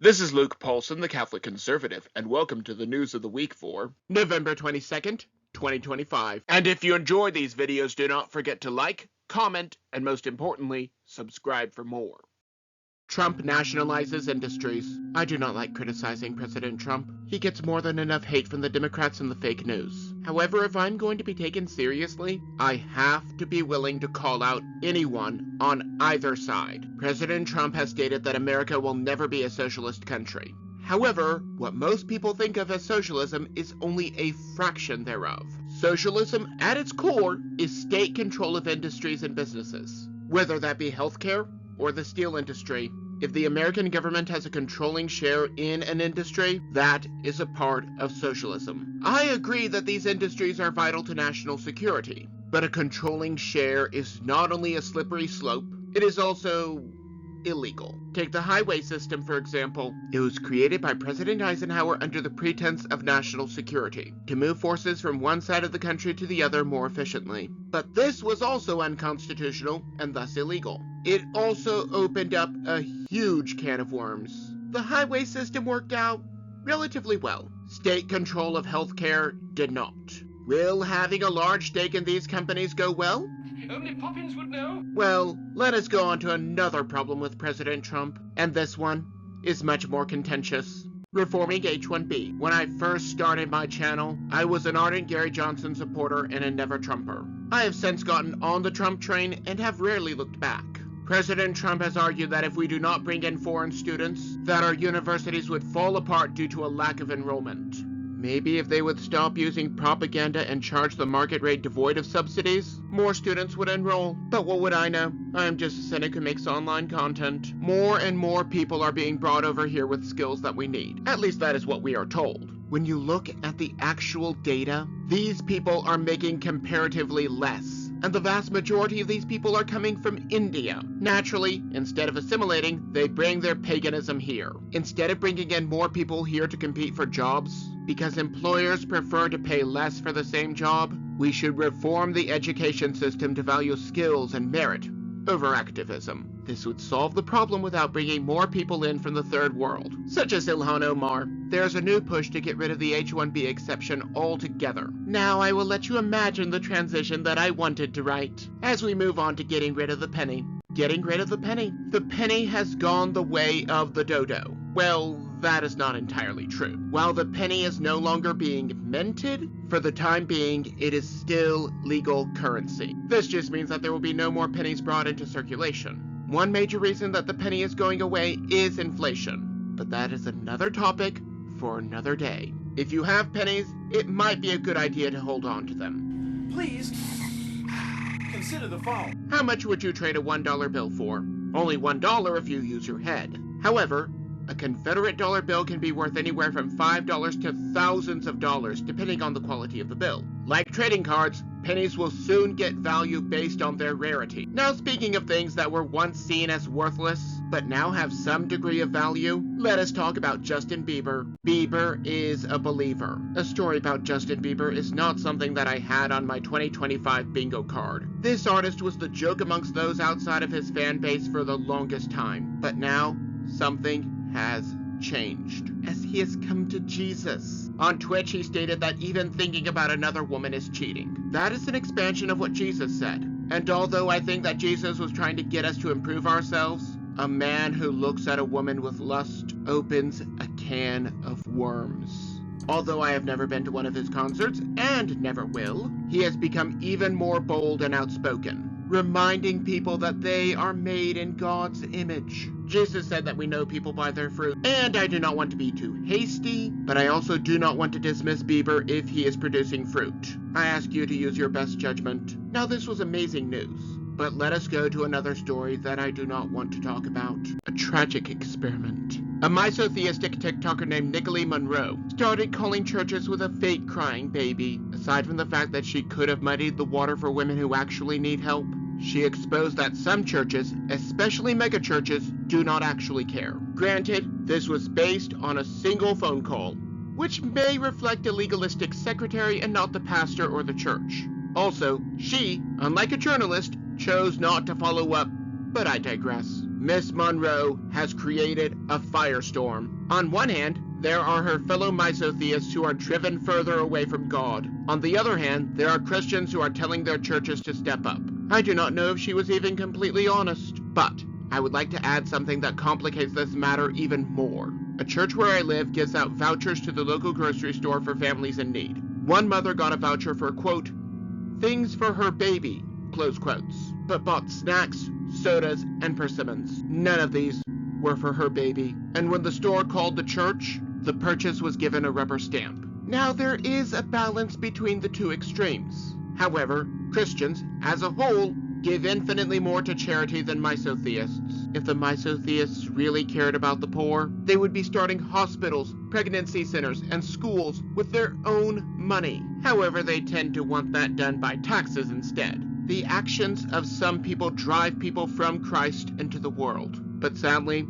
This is Luke Paulson, the Catholic Conservative, and welcome to the news of the week for November 22nd, 2025. And if you enjoy these videos, do not forget to like, comment, and most importantly, subscribe for more. Trump nationalizes industries. I do not like criticizing President Trump. He gets more than enough hate from the Democrats and the fake news. However, if I'm going to be taken seriously, I have to be willing to call out anyone on either side. President Trump has stated that America will never be a socialist country. However, what most people think of as socialism is only a fraction thereof. Socialism, at its core, is state control of industries and businesses, whether that be healthcare or the steel industry. If the American government has a controlling share in an industry, that is a part of socialism. I agree that these industries are vital to national security, but a controlling share is not only a slippery slope, it is also illegal. Take the highway system, for example. It was created by President Eisenhower under the pretense of national security, to move forces from one side of the country to the other more efficiently. But this was also unconstitutional and thus illegal. It also opened up a huge can of worms. The highway system worked out relatively well. State control of healthcare did not. Will having a large stake in these companies go well? Only Poppins would know. Well, let us go on to another problem with President Trump, and this one is much more contentious. Reforming H-1B. When I first started my channel, I was an ardent Gary Johnson supporter and a never Trumper. I have since gotten on the Trump train and have rarely looked back. President Trump has argued that if we do not bring in foreign students, that our universities would fall apart due to a lack of enrollment. Maybe if they would stop using propaganda and charge the market rate devoid of subsidies, more students would enroll. But what would I know? I am just a cynic who makes online content. More and more people are being brought over here with skills that we need. At least that is what we are told. When you look at the actual data, these people are making comparatively less. And the vast majority of these people are coming from India. Naturally, instead of assimilating, they bring their paganism here. Instead of bringing in more people here to compete for jobs, because employers prefer to pay less for the same job, we should reform the education system to value skills and merit over activism. This would solve the problem without bringing more people in from the third world, such as Ilhan Omar. There's a new push to get rid of the H-1B exception altogether. Now I will let you imagine the transition that I wanted to write, as we move on to getting rid of the penny. Getting rid of the penny. The penny has gone the way of the dodo. Well, that is not entirely true. While the penny is no longer being minted, for the time being, it is still legal currency. This just means that there will be no more pennies brought into circulation. One major reason that the penny is going away is inflation. But that is another topic for another day. If you have pennies, it might be a good idea to hold on to them. Please consider the phone. How much would you trade a $1 bill for? Only $1 if you use your head. However, a Confederate dollar bill can be worth anywhere from $5 to thousands of dollars, depending on the quality of the bill. Like trading cards, pennies will soon get value based on their rarity. Now, speaking of things that were once seen as worthless, but now have some degree of value, let us talk about Justin Bieber. Bieber is a believer. A story about Justin Bieber is not something that I had on my 2025 bingo card. This artist was the joke amongst those outside of his fan base for the longest time. But now, something has changed, as he has come to Jesus. On Twitch, he stated that even thinking about another woman is cheating. That is an expansion of what Jesus said. And although I think that Jesus was trying to get us to improve ourselves, a man who looks at a woman with lust opens a can of worms. Although I have never been to one of his concerts, and never will, he has become even more bold and outspoken, reminding people that they are made in God's image. Jesus said that we know people by their fruit, and I do not want to be too hasty, but I also do not want to dismiss Bieber if he is producing fruit. I ask you to use your best judgment. Now, this was amazing news, but let us go to another story that I do not want to talk about. A tragic experiment. A misotheistic TikToker named Nicolene Monroe started calling churches with a fake crying baby. Aside from the fact that she could have muddied the water for women who actually need help, she exposed that some churches, especially megachurches, do not actually care. Granted, this was based on a single phone call, which may reflect a legalistic secretary and not the pastor or the church. Also, she, unlike a journalist, chose not to follow up, but I digress. Miss Monroe has created a firestorm. On one hand, there are her fellow misotheists who are driven further away from God. On the other hand, there are Christians who are telling their churches to step up. I do not know if she was even completely honest, but I would like to add something that complicates this matter even more. A church where I live gives out vouchers to the local grocery store for families in need. One mother got a voucher for, quote, things for her baby, close quotes, but bought snacks, sodas, and persimmons. None of these were for her baby, and when the store called the church, the purchase was given a rubber stamp. Now there is a balance between the two extremes. However, Christians, as a whole, give infinitely more to charity than misotheists. If the misotheists really cared about the poor, they would be starting hospitals, pregnancy centers, and schools with their own money. However, they tend to want that done by taxes instead. The actions of some people drive people from Christ into the world. But sadly,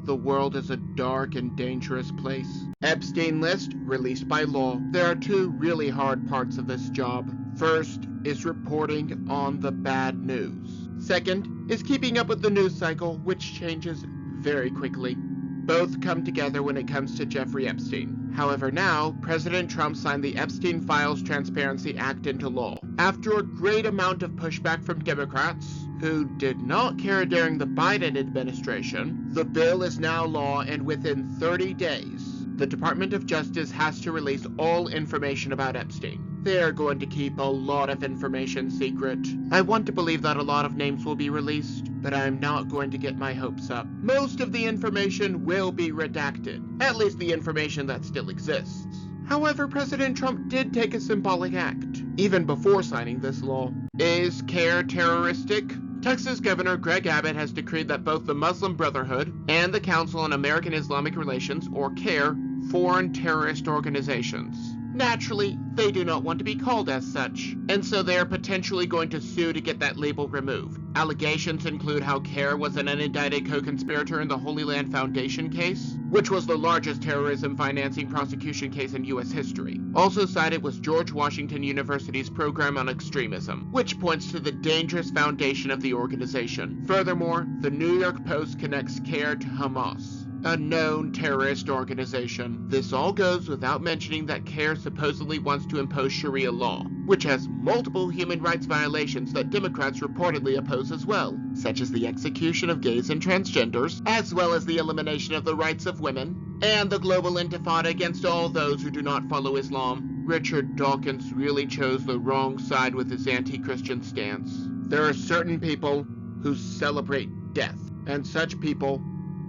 the world is a dark and dangerous place. Epstein list released by law. There are two really hard parts of this job. First is reporting on the bad news. Second is keeping up with the news cycle, which changes very quickly. Both come together when it comes to Jeffrey Epstein. However, now, President Trump signed the Epstein Files Transparency Act into law. After a great amount of pushback from Democrats, who did not care during the Biden administration, the bill is now law, and within 30 days, the Department of Justice has to release all information about Epstein. They are going to keep a lot of information secret. I want to believe that a lot of names will be released, but I'm not going to get my hopes up. Most of the information will be redacted, at least the information that still exists. However, President Trump did take a symbolic act, even before signing this law. Is CAIR terroristic? Texas Governor Greg Abbott has decreed that both the Muslim Brotherhood and the Council on American Islamic Relations, or CAIR, foreign terrorist organizations. Naturally, they do not want to be called as such, and so they are potentially going to sue to get that label removed. Allegations include how CAIR was an unindicted co-conspirator in the Holy Land Foundation case, which was the largest terrorism financing prosecution case in U.S. history. Also cited was George Washington University's program on extremism, which points to the dangerous foundation of the organization. Furthermore, the New York Post connects CAIR to Hamas, a known terrorist organization. This all goes without mentioning that CAIR supposedly wants to impose Sharia law, which has multiple human rights violations that Democrats reportedly oppose as well, such as the execution of gays and transgenders, as well as the elimination of the rights of women, and the global intifada against all those who do not follow Islam. Richard Dawkins really chose the wrong side with his anti-Christian stance. There are certain people who celebrate death, and such people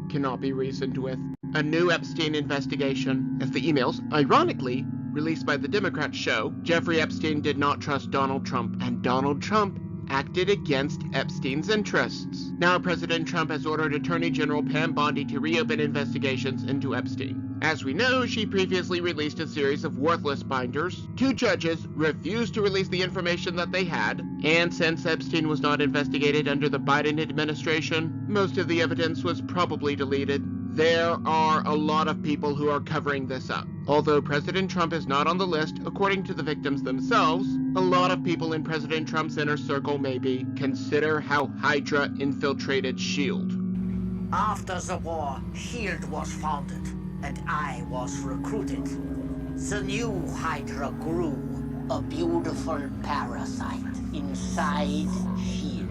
cannot be reasoned with. A new Epstein investigation, as the emails, ironically, released by the Democrats show, Jeffrey Epstein did not trust Donald Trump, and Donald Trump acted against Epstein's interests. Now President Trump has ordered Attorney General Pam Bondi to reopen investigations into Epstein. As we know, she previously released a series of worthless binders. Two judges refused to release the information that they had, and since Epstein was not investigated under the Biden administration, most of the evidence was probably deleted. There are a lot of people who are covering this up. Although President Trump is not on the list, according to the victims themselves, a lot of people in President Trump's inner circle may be. Consider how Hydra infiltrated S.H.I.E.L.D. After the war, S.H.I.E.L.D. was founded, and I was recruited. The new Hydra grew, a beautiful parasite inside S.H.I.E.L.D.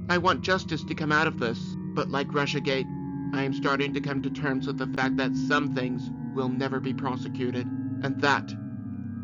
I want justice to come out of this, but like Russiagate, I am starting to come to terms with the fact that some things will never be prosecuted, and that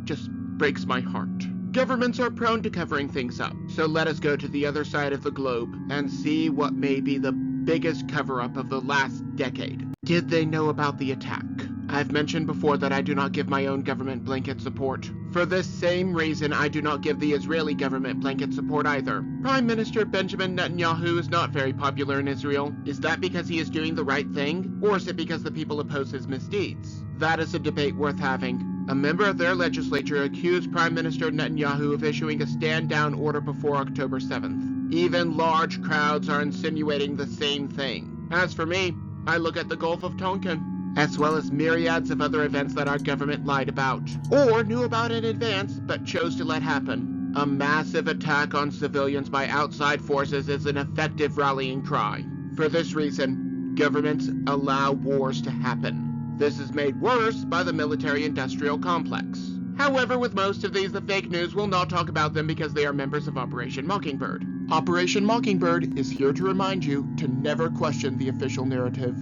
just breaks my heart. Governments are prone to covering things up, so let us go to the other side of the globe and see what may be the biggest cover-up of the last decade. Did they know about the attack? I've mentioned before that I do not give my own government blanket support. For this same reason, I do not give the Israeli government blanket support either. Prime Minister Benjamin Netanyahu is not very popular in Israel. Is that because he is doing the right thing, or is it because the people oppose his misdeeds? That is a debate worth having. A member of their legislature accused Prime Minister Netanyahu of issuing a stand-down order before October 7th. Even large crowds are insinuating the same thing. As for me, I look at the Gulf of Tonkin, as well as myriads of other events that our government lied about, or knew about in advance but chose to let happen. A massive attack on civilians by outside forces is an effective rallying cry. For this reason, governments allow wars to happen. This is made worse by the military-industrial complex. However, with most of these, the fake news will not talk about them because they are members of Operation Mockingbird. Operation Mockingbird is here to remind you to never question the official narrative.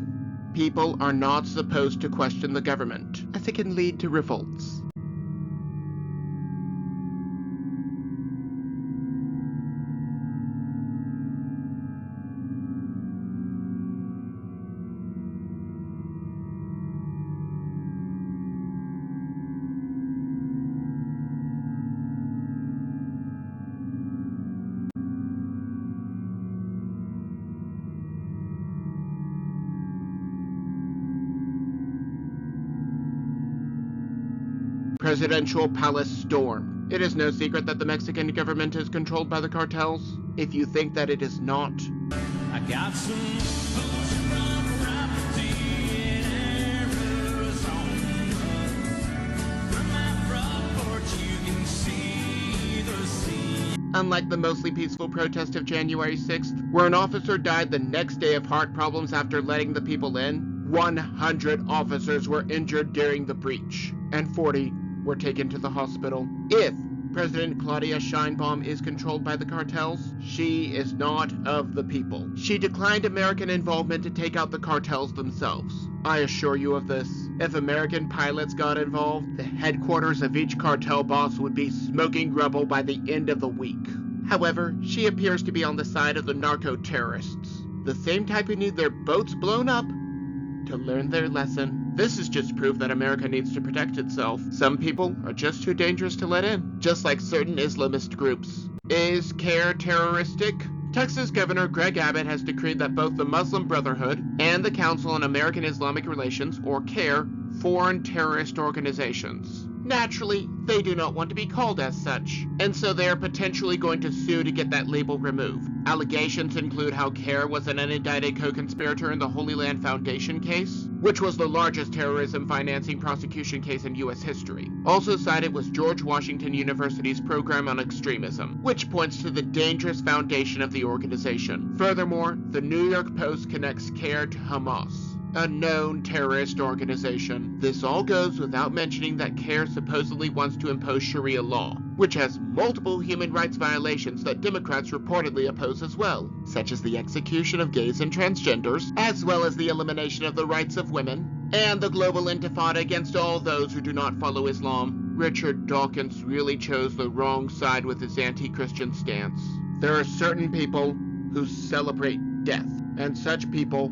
People are not supposed to question the government, as it can lead to revolts. Presidential Palace Storm. It is no secret that the Mexican government is controlled by the cartels. If you think that it is not, I got some ocean property in Arizona. From my front porch you can see the sea. unlike the mostly peaceful protest of January 6th, where an officer died the next day of heart problems after letting the people in, 100 officers were injured during the breach, and 40 were taken to the hospital. If President Claudia Sheinbaum is controlled by the cartels, she is not of the people. She declined American involvement to take out the cartels themselves. I assure you of this. If American pilots got involved, the headquarters of each cartel boss would be smoking rubble by the end of the week. However, she appears to be on the side of the narco-terrorists, the same type who need their boats blown up to learn their lesson. This is just proof that America needs to protect itself. Some people are just too dangerous to let in, just like certain Islamist groups. Is CAIR terroristic? Texas Governor Greg Abbott has decreed that both the Muslim Brotherhood and the Council on American Islamic Relations, or CAIR, foreign terrorist organizations. Naturally, they do not want to be called as such, and so they are potentially going to sue to get that label removed. Allegations include how CAIR was an unindicted co-conspirator in the Holy Land Foundation case, which was the largest terrorism financing prosecution case in U.S. history. Also cited was George Washington University's program on extremism, which points to the dangerous foundation of the organization. Furthermore, the New York Post connects CAIR to Hamas, a known terrorist organization. This all goes without mentioning that CAIR supposedly wants to impose Sharia law, which has multiple human rights violations that Democrats reportedly oppose as well, such as the execution of gays and transgenders, as well as the elimination of the rights of women, and the global intifada against all those who do not follow Islam. Richard Dawkins really chose the wrong side with his anti-Christian stance. There are certain people who celebrate death, and such people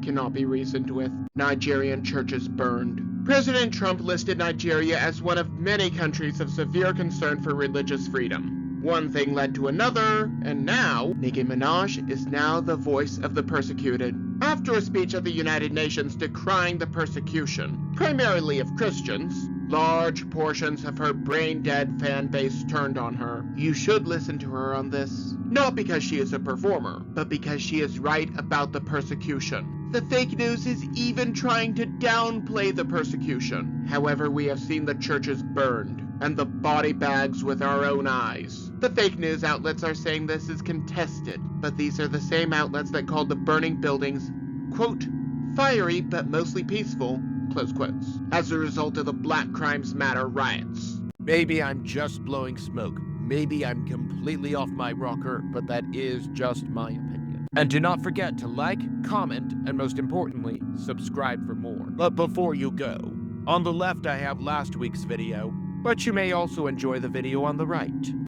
cannot be reasoned with. Nigerian churches burned. President Trump listed Nigeria as one of many countries of severe concern for religious freedom. One thing led to another, and now, Nicki Minaj is now the voice of the persecuted. After a speech at the United Nations decrying the persecution, primarily of Christians, large portions of her brain-dead fan base turned on her. You should listen to her on this. Not because she is a performer, but because she is right about the persecution. The fake news is even trying to downplay the persecution. However, we have seen the churches burned, and the body bags with our own eyes. The fake news outlets are saying this is contested, but these are the same outlets that called the burning buildings, quote, fiery but mostly peaceful, close quotes, as a result of the Black Crimes Matter riots. Maybe I'm just blowing smoke. Maybe I'm completely off my rocker, but that is just my opinion. And do not forget to like, comment, and most importantly, subscribe for more. But before you go, on the left I have last week's video, but you may also enjoy the video on the right.